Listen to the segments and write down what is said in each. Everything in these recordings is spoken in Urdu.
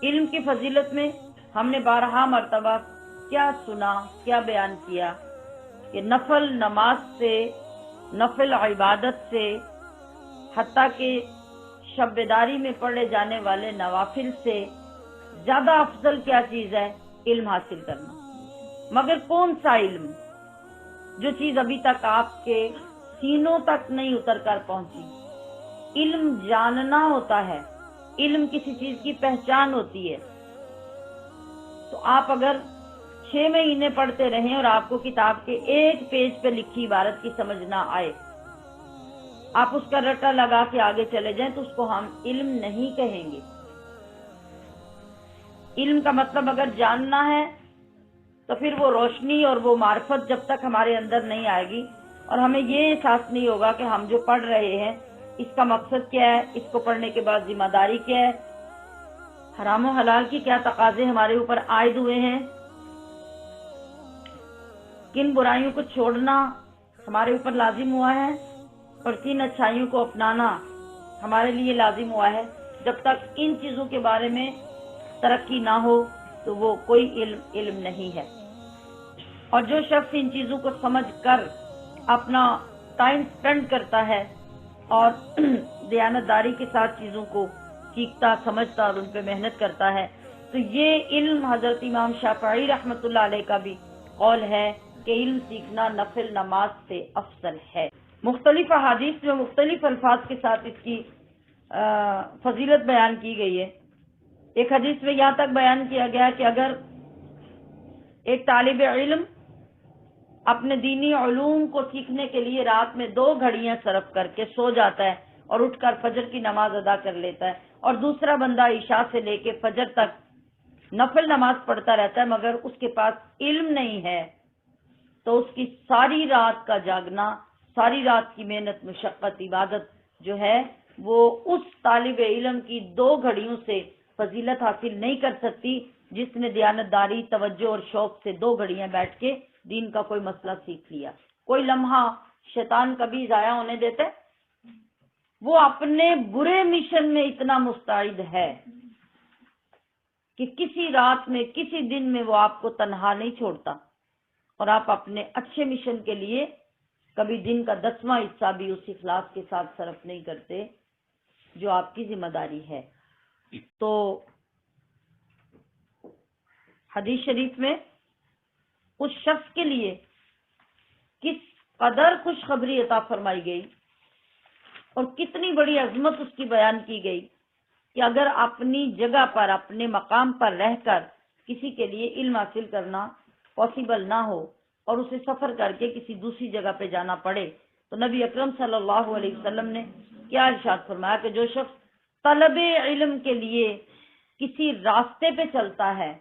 علم کی فضیلت میں ہم نے بارہا مرتبہ کیا سنا، کیا بیان کیا کہ نفل نماز سے، نفل عبادت سے، حتیٰ کہ شب بیداری میں پڑھے جانے والے نوافل سے زیادہ افضل کیا چیز ہے؟ علم حاصل کرنا۔ مگر کون سا علم؟ جو چیز ابھی تک آپ کے سینوں تک نہیں اتر کر پہنچی۔ علم جاننا ہوتا ہے، علم کسی چیز کی پہچان ہوتی ہے۔ تو آپ اگر 6 مہینے پڑھتے رہیں اور آپ کو کتاب کے ایک پیج پہ لکھی عبارت کی سمجھ نہ آئے، آپ اس کا رٹا لگا کے آگے چلے جائیں تو اس کو ہم علم نہیں کہیں گے۔ علم کا مطلب اگر جاننا ہے تو پھر وہ روشنی اور وہ معرفت جب تک ہمارے اندر نہیں آئے گی اور ہمیں یہ احساس نہیں ہوگا کہ ہم جو پڑھ رہے ہیں اس کا مقصد کیا ہے، اس کو پڑھنے کے بعد ذمہ داری کیا ہے، حرام و حلال کی کیا تقاضے ہمارے اوپر عائد ہوئے ہیں، کن برائیوں کو چھوڑنا ہمارے اوپر لازم ہوا ہے اور کن اچھائیوں کو اپنانا ہمارے لیے لازم ہوا ہے۔ جب تک ان چیزوں کے بارے میں ترقی نہ ہو تو وہ کوئی علم نہیں ہے۔ اور جو شخص ان چیزوں کو سمجھ کر اپنا ٹائم سپینڈ کرتا ہے اور دیانتداری کے ساتھ چیزوں کو سیکھتا، سمجھتا اور ان پہ محنت کرتا ہے تو یہ علم حضرت امام شافعی رحمۃ اللہ علیہ کا بھی قول ہے کہ علم سیکھنا نفل نماز سے افضل ہے۔ مختلف احادیث میں مختلف الفاظ کے ساتھ اس کی فضیلت بیان کی گئی ہے۔ ایک حدیث میں یہاں تک بیان کیا گیا کہ اگر ایک طالب علم اپنے دینی علوم کو سیکھنے کے لیے رات میں 2 گھڑیاں صرف کر کے سو جاتا ہے اور اٹھ کر فجر کی نماز ادا کر لیتا ہے، اور دوسرا بندہ عشاء سے لے کے فجر تک نفل نماز پڑھتا رہتا ہے مگر اس کے پاس علم نہیں ہے، تو اس کی ساری رات کا جاگنا، ساری رات کی محنت، مشقت، عبادت جو ہے وہ اس طالب علم کی 2 گھڑیوں سے فضیلت حاصل نہیں کر سکتی جس نے دیانتداری، توجہ اور شوق سے 2 گھڑیاں بیٹھ کے دین کا کوئی مسئلہ سیکھ لیا۔ کوئی لمحہ شیطان کبھی ضائع ہونے دیتے؟ وہ اپنے برے مشن میں اتنا مستعد ہے کہ کسی رات میں، کسی دن میں وہ آپ کو تنہا نہیں چھوڑتا، اور آپ اپنے اچھے مشن کے لیے کبھی دن کا 10واں حصہ بھی اس اخلاص کے ساتھ صرف نہیں کرتے جو آپ کی ذمہ داری ہے۔ تو حدیث شریف میں اس شخص کے لیے کس قدر خوشخبری عطا فرمائی گئی اور کتنی بڑی عظمت اس کی بیان کی گئی کہ اگر اپنی جگہ پر، اپنے مقام پر رہ کر کسی کے لیے علم حاصل کرنا پاسبل نہ ہو اور اسے سفر کر کے کسی دوسری جگہ پہ جانا پڑے تو نبی اکرم صلی اللہ علیہ وسلم نے کیا ارشاد فرمایا کہ جو شخص طلب علم کے لیے کسی راستے پہ چلتا ہے،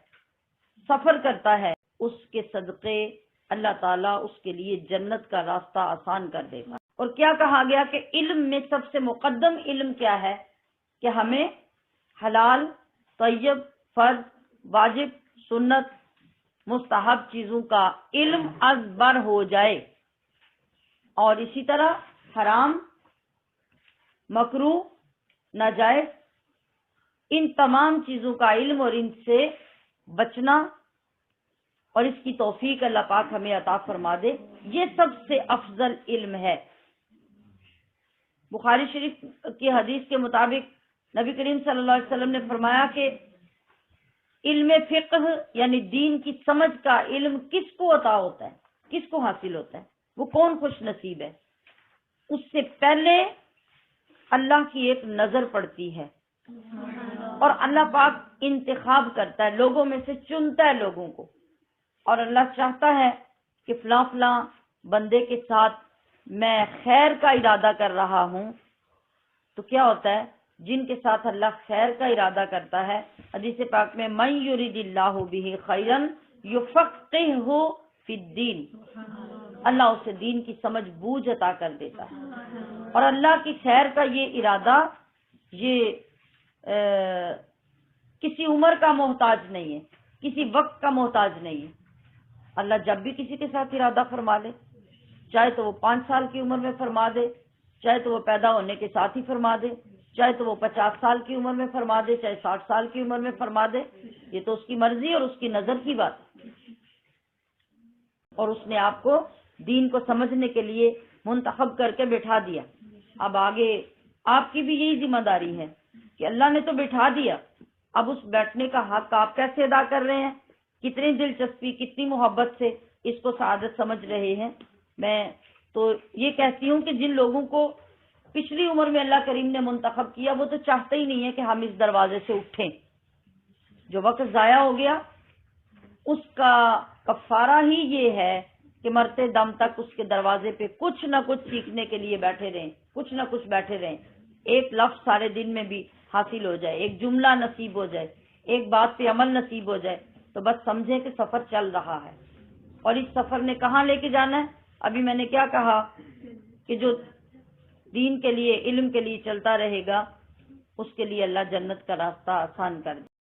سفر کرتا ہے، اس کے صدقے اللہ تعالیٰ اس کے لیے جنت کا راستہ آسان کر دے گا۔ اور کیا کہا گیا کہ علم میں سب سے مقدم علم کیا ہے؟ کہ ہمیں حلال، طیب، فرض، واجب، سنت، مستحب چیزوں کا علم از بر ہو جائے، اور اسی طرح حرام، مکروہ، ناجائز، ان تمام چیزوں کا علم اور ان سے بچنا، اور اس کی توفیق اللہ پاک ہمیں عطا فرما دے، یہ سب سے افضل علم ہے۔ بخاری شریف کی حدیث کے مطابق نبی کریم صلی اللہ علیہ وسلم نے فرمایا کہ علم فقہ یعنی دین کی سمجھ کا علم کس کو عطا ہوتا ہے، کس کو حاصل ہوتا ہے؟ وہ کون خوش نصیب ہے؟ اس سے پہلے اللہ کی ایک نظر پڑتی ہے اور اللہ پاک انتخاب کرتا ہے، لوگوں میں سے چنتا ہے لوگوں کو، اور اللہ چاہتا ہے کہ فلاں فلاں بندے کے ساتھ میں خیر کا ارادہ کر رہا ہوں، تو کیا ہوتا ہے؟ جن کے ساتھ اللہ خیر کا ارادہ کرتا ہے، حدیث پاک میں من یرید اللہ بہ خیرا یفقہہ فی الدین، اللہ اسے دین کی سمجھ بوجھ عطا کر دیتا ہے۔ اور اللہ کی خیر کا یہ ارادہ یہ کسی عمر کا محتاج نہیں ہے، کسی وقت کا محتاج نہیں ہے۔ اللہ جب بھی کسی کے ساتھ ارادہ فرما لے، چاہے تو وہ 5 سال کی عمر میں فرما دے، چاہے تو وہ پیدا ہونے کے ساتھ ہی فرما دے، چاہے تو وہ 50 سال کی عمر میں فرما دے، چاہے 60 سال کی عمر میں فرما دے، یہ تو اس کی مرضی اور اس کی نظر کی بات ہے۔ اور اس نے آپ کو دین کو سمجھنے کے لیے منتخب کر کے بٹھا دیا۔ اب آگے آپ کی بھی یہی ذمہ داری ہے کہ اللہ نے تو بٹھا دیا، اب اس بیٹھنے کا حق آپ کیسے ادا کر رہے ہیں، کتنی دلچسپی، کتنی محبت سے اس کو سعادت سمجھ رہے ہیں۔ میں تو یہ کہتی ہوں کہ جن لوگوں کو پچھلی عمر میں اللہ کریم نے منتخب کیا، وہ تو چاہتے ہی نہیں ہے کہ ہم اس دروازے سے اٹھیں۔ جو وقت ضائع ہو گیا اس کا کفارہ ہی یہ ہے کہ مرتے دم تک اس کے دروازے پہ کچھ نہ کچھ سیکھنے کے لیے بیٹھے رہیں، کچھ نہ کچھ بیٹھے رہیں۔ ایک لفظ سارے دن میں بھی حاصل ہو جائے، ایک جملہ نصیب ہو جائے، ایک بات پہ عمل نصیب ہو جائے، تو بس سمجھیں کہ سفر چل رہا ہے۔ اور اس سفر نے کہاں لے کے جانا ہے؟ ابھی میں نے کیا کہا کہ جو دین کے لیے، علم کے لیے چلتا رہے گا، اس کے لیے اللہ جنت کا راستہ آسان کر دے۔